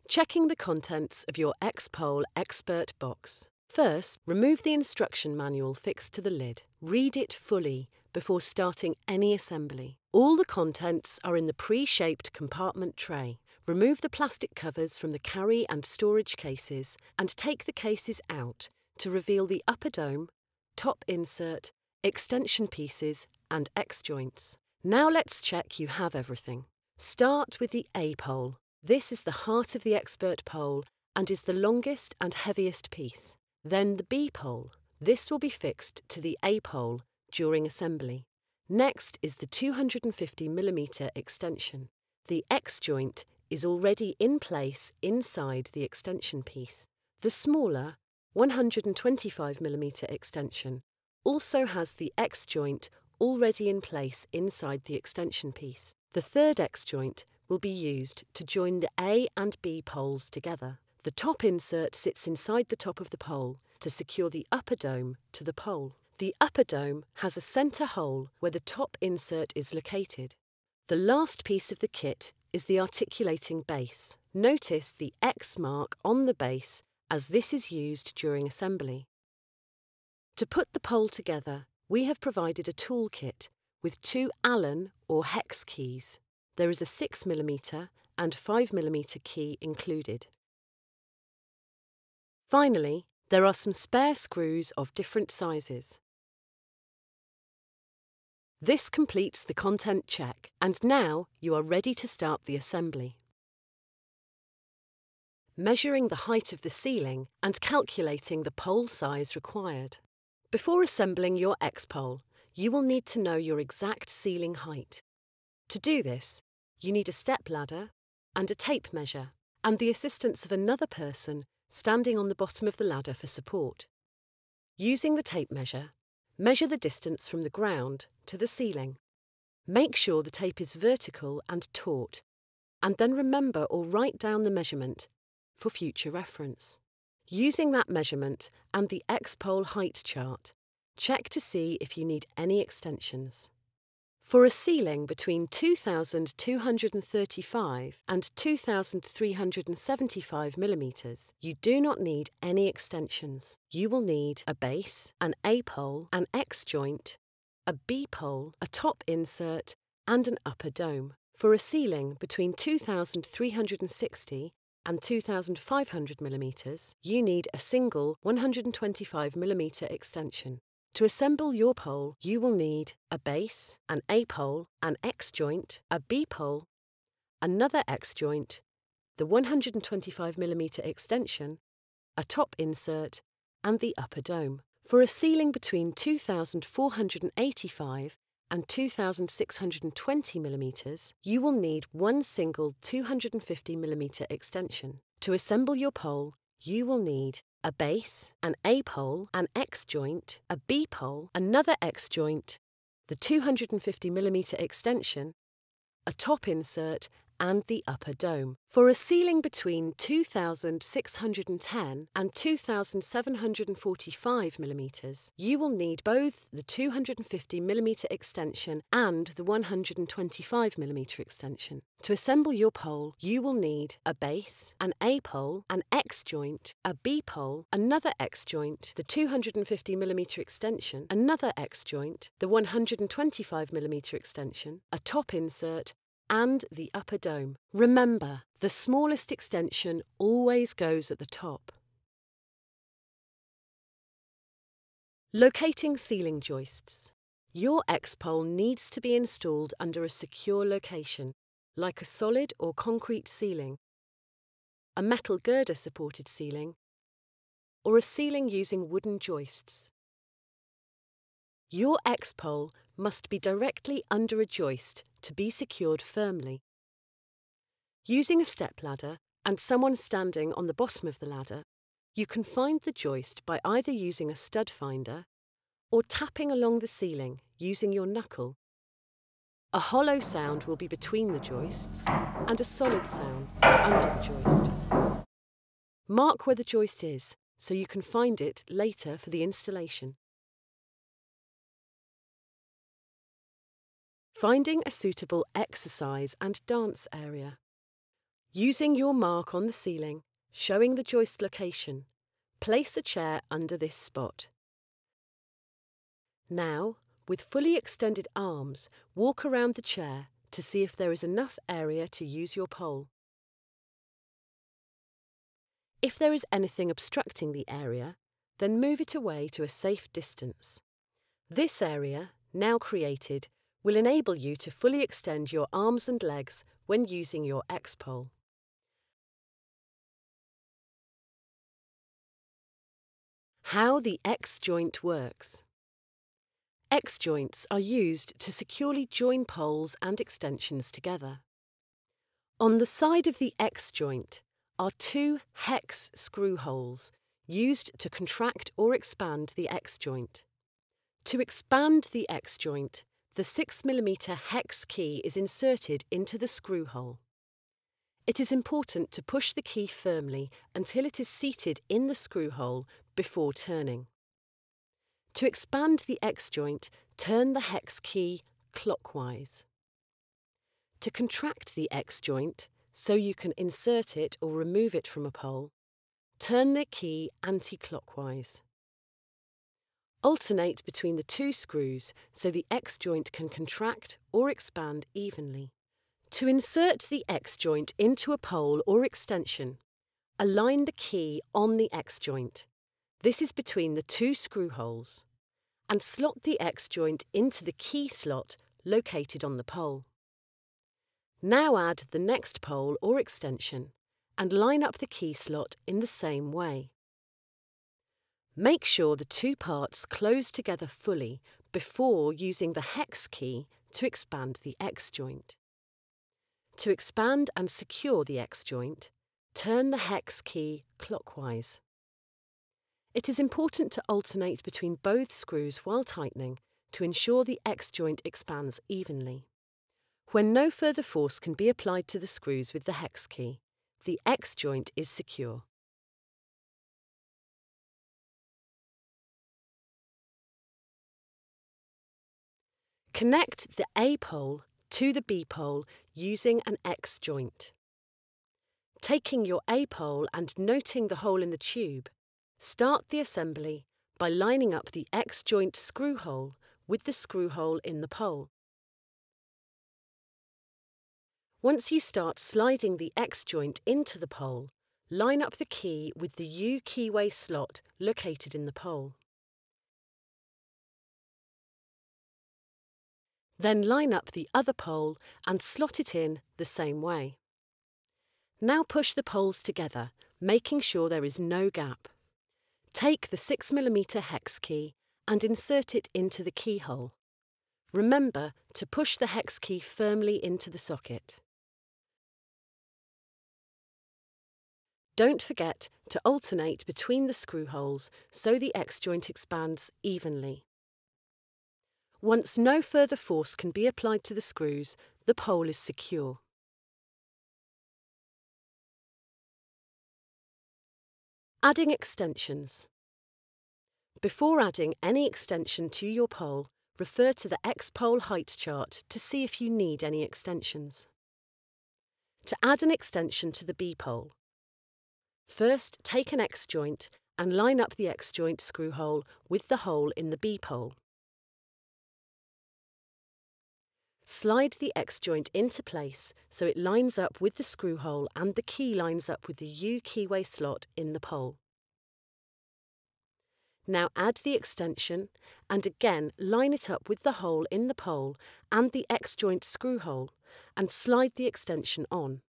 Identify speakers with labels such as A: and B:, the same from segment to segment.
A: Checking the contents of your XPOLE XPERT box. First, remove the instruction manual fixed to the lid. Read it fully before starting any assembly. All the contents are in the pre-shaped compartment tray. Remove the plastic covers from the carry and storage cases and take the cases out to reveal the upper dome, top insert, extension pieces and X-joints. Now let's check you have everything. Start with the A pole. This is the heart of the XPERT pole and is the longest and heaviest piece. Then the B pole. This will be fixed to the A pole during assembly. Next is the 250mm extension. The X-joint is already in place inside the extension piece. The smaller 125mm extension also has the X-joint already in place inside the extension piece. The third X-joint will be used to join the A and B poles together. The top insert sits inside the top of the pole to secure the upper dome to the pole. The upper dome has a centre hole where the top insert is located. The last piece of the kit is the articulating base. Notice the X mark on the base as this is used during assembly. To put the pole together, we have provided a toolkit with 2 Allen or hex keys. There is a 6mm and 5mm key included. Finally, there are some spare screws of different sizes. This completes the content check, and now you are ready to start the assembly. Measuring the height of the ceiling and calculating the pole size required. Before assembling your XPOLE, you will need to know your exact ceiling height. To do this, you need a step ladder and a tape measure, and the assistance of another person standing on the bottom of the ladder for support. Using the tape measure, measure the distance from the ground to the ceiling. Make sure the tape is vertical and taut, and then remember or write down the measurement for future reference. Using that measurement and the XPOLE height chart, check to see if you need any extensions. For a ceiling between 2,235 and 2,375mm, you do not need any extensions. You will need a base, an A pole, an X-joint, a B pole, a top insert, and an upper dome. For a ceiling between 2,360 and 2,500mm, you need a single 125mm extension. To assemble your pole, you will need a base, an A pole, an X-joint, a B pole, another X-joint, the 125mm extension, a top insert, and the upper dome. For a ceiling between 2,485 and 2,620mm, you will need one single 250mm extension. To assemble your pole, you will need a base, an A pole, an X-joint, a B pole, another X-joint, the 250mm extension, a top insert, and the upper dome. For a ceiling between 2,610 and 2,745mm, you will need both the 250mm extension and the 125mm extension. To assemble your pole, you will need a base, an A pole, an X-joint, a B pole, another X-joint, the 250mm extension, another X-joint, the 125mm extension, a top insert, and the upper dome. Remember, the smallest extension always goes at the top. Locating ceiling joists. Your XPOLE needs to be installed under a secure location, like a solid or concrete ceiling, a metal girder-supported ceiling, or a ceiling using wooden joists. Your XPOLE must be directly under a joist to be secured firmly. Using a stepladder and someone standing on the bottom of the ladder, you can find the joist by either using a stud finder or tapping along the ceiling using your knuckle. A hollow sound will be between the joists and a solid sound under the joist. Mark where the joist is so you can find it later for the installation. Finding a suitable exercise and dance area. Using your mark on the ceiling, showing the joist location, place a chair under this spot. Now, with fully extended arms, walk around the chair to see if there is enough area to use your pole. If there is anything obstructing the area, then move it away to a safe distance. This area, now created, will enable you to fully extend your arms and legs when using your X-pole. How the X-joint works. X-joints are used to securely join poles and extensions together. On the side of the X-joint are two hex screw holes used to contract or expand the X-joint. To expand the X-joint, the 6mm hex key is inserted into the screw hole. It is important to push the key firmly until it is seated in the screw hole before turning. To expand the X-joint, turn the hex key clockwise. To contract the X-joint, so you can insert it or remove it from a pole, turn the key anti-clockwise. Alternate between the two screws so the X-joint can contract or expand evenly. To insert the X-joint into a pole or extension, align the key on the X-joint. This is between the two screw holes, and slot the X-joint into the key slot located on the pole. Now add the next pole or extension and line up the key slot in the same way. Make sure the two parts close together fully before using the hex key to expand the X-joint. To expand and secure the X-joint, turn the hex key clockwise. It is important to alternate between both screws while tightening to ensure the X-joint expands evenly. When no further force can be applied to the screws with the hex key, the X-joint is secure. Connect the A pole to the B pole using an X-joint. Taking your A pole and noting the hole in the tube, start the assembly by lining up the X-joint screw hole with the screw hole in the pole. Once you start sliding the X-joint into the pole, line up the key with the U keyway slot located in the pole. Then line up the other pole and slot it in the same way. Now push the poles together, making sure there is no gap. Take the 6mm hex key and insert it into the keyhole. Remember to push the hex key firmly into the socket. Don't forget to alternate between the screw holes so the X-joint expands evenly. Once no further force can be applied to the screws, the pole is secure. Adding extensions. Before adding any extension to your pole, refer to the X-pole height chart to see if you need any extensions. To add an extension to the B pole, first take an X-joint and line up the X-joint screw hole with the hole in the B pole. Slide the X-joint into place so it lines up with the screw hole and the key lines up with the U keyway slot in the pole. Now add the extension and again line it up with the hole in the pole and the X-joint screw hole and slide the extension on.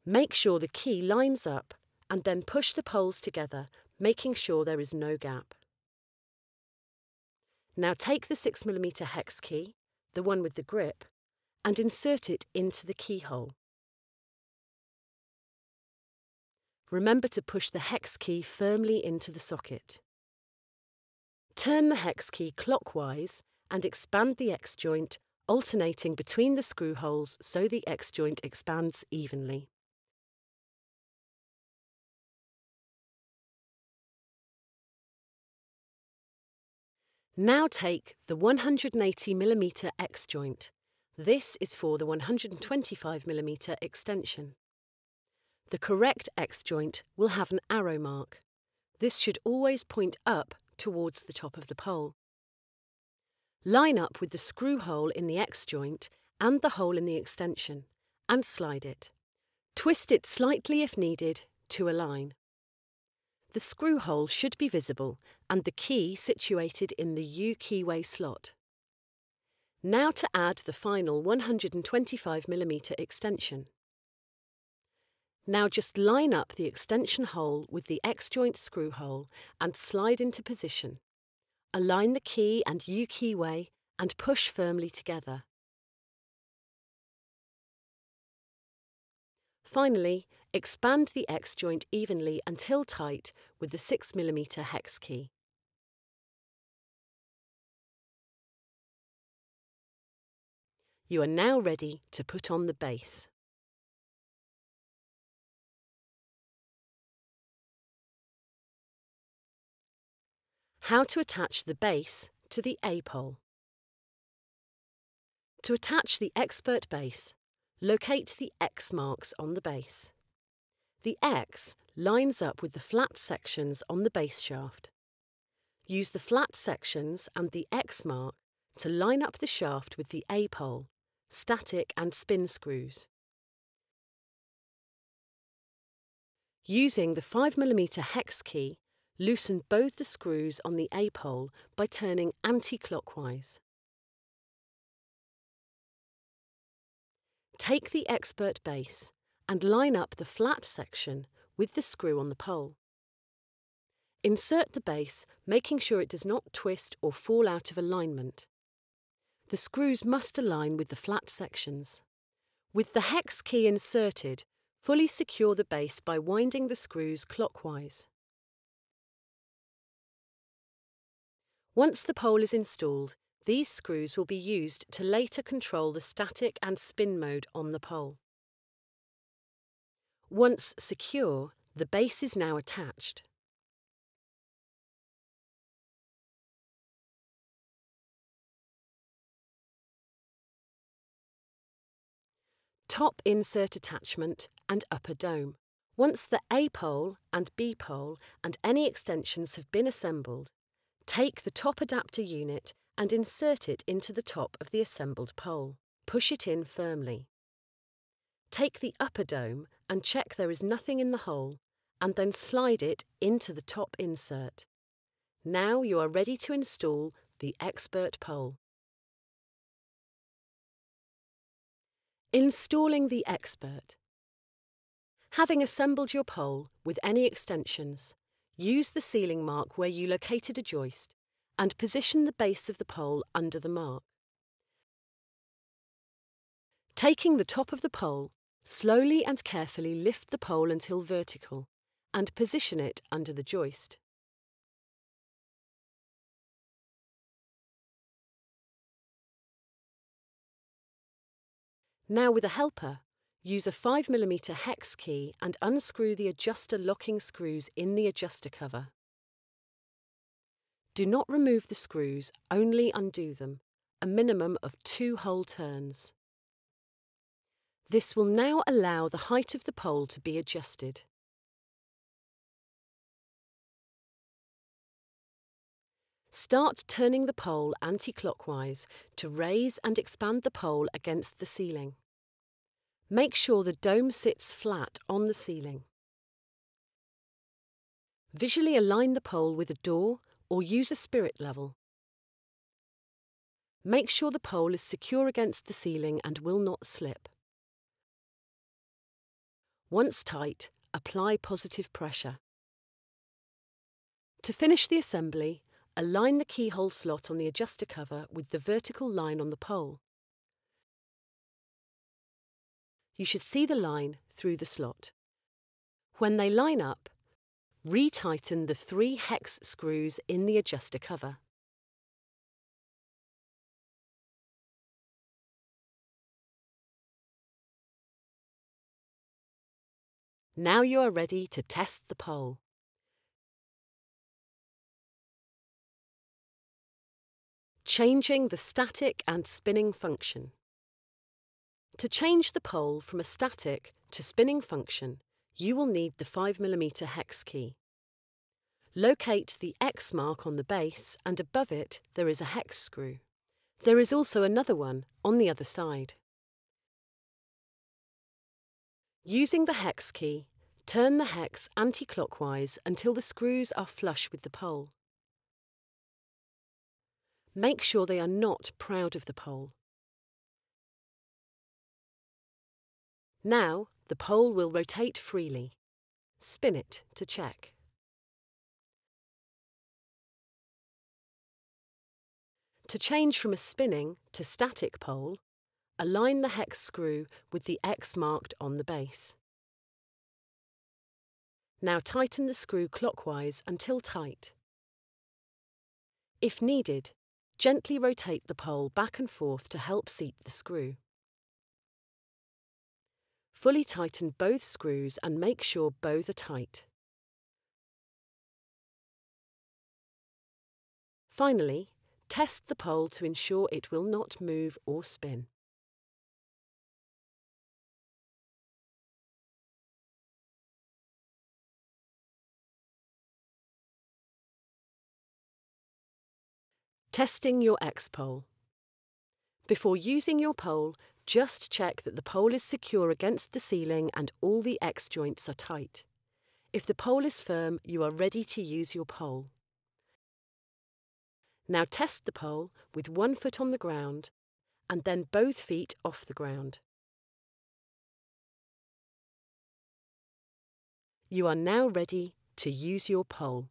A: Make sure the key lines up and then push the poles together, making sure there is no gap. Now take the 6mm hex key, the one with the grip, and insert it into the keyhole. Remember to push the hex key firmly into the socket. Turn the hex key clockwise and expand the X-joint, alternating between the screw holes so the X-joint expands evenly. Now take the 180mm X-joint, This is for the 125mm extension. The correct X-joint will have an arrow mark. This should always point up towards the top of the pole. Line up with the screw hole in the X-joint and the hole in the extension, and slide it. Twist it slightly if needed to align. The screw hole should be visible and the key situated in the U keyway slot. Now to add the final 125mm extension. Now just line up the extension hole with the X-joint screw hole and slide into position. Align the key and U keyway and push firmly together. Finally, expand the X-joint evenly until tight with the 6mm hex key. You are now ready to put on the base. How to attach the base to the A-pole. To attach the XPERT base, locate the X marks on the base. The X lines up with the flat sections on the base shaft. Use the flat sections and the X mark to line up the shaft with the A-pole, static and spin screws. Using the 5mm hex key, loosen both the screws on the A-pole by turning anti-clockwise. Take the XPERT base and line up the flat section with the screw on the pole. Insert the base, making sure it does not twist or fall out of alignment. The screws must align with the flat sections. With the hex key inserted, fully secure the base by winding the screws clockwise. Once the pole is installed, these screws will be used to later control the static and spin mode on the pole. Once secure, the base is now attached. Top insert attachment and upper dome. Once the A-pole and B-pole and any extensions have been assembled, take the top adapter unit and insert it into the top of the assembled pole. Push it in firmly. Take the upper dome and check there is nothing in the hole, and then slide it into the top insert. Now you are ready to install the XPERT pole. Installing the XPERT. Having assembled your pole with any extensions, use the sealing mark where you located a joist and position the base of the pole under the mark. Taking the top of the pole, slowly and carefully lift the pole until vertical and position it under the joist. Now with a helper, use a 5mm hex key and unscrew the adjuster locking screws in the adjuster cover. Do not remove the screws, only undo them, a minimum of 2 hole turns. This will now allow the height of the pole to be adjusted. Start turning the pole anti-clockwise to raise and expand the pole against the ceiling. Make sure the dome sits flat on the ceiling. Visually align the pole with a door or use a spirit level. Make sure the pole is secure against the ceiling and will not slip. Once tight, apply positive pressure. To finish the assembly, align the keyhole slot on the adjuster cover with the vertical line on the pole. You should see the line through the slot. When they line up, retighten the 3 hex screws in the adjuster cover. Now you are ready to test the pole. Changing the static and spinning function. To change the pole from a static to spinning function, you will need the 5mm hex key. Locate the X mark on the base, and above it there is a hex screw. There is also another one on the other side. Using the hex key, turn the hex anti-clockwise until the screws are flush with the pole. Make sure they are not proud of the pole. Now the pole will rotate freely. Spin it to check. To change from a spinning to static pole, align the hex screw with the X marked on the base. Now tighten the screw clockwise until tight. If needed, gently rotate the pole back and forth to help seat the screw. Fully tighten both screws and make sure both are tight. Finally, test the pole to ensure it will not move or spin. Testing your X-pole. Before using your pole, just check that the pole is secure against the ceiling and all the X joints are tight. If the pole is firm, you are ready to use your pole. Now test the pole with 1 foot on the ground and then both feet off the ground. You are now ready to use your pole.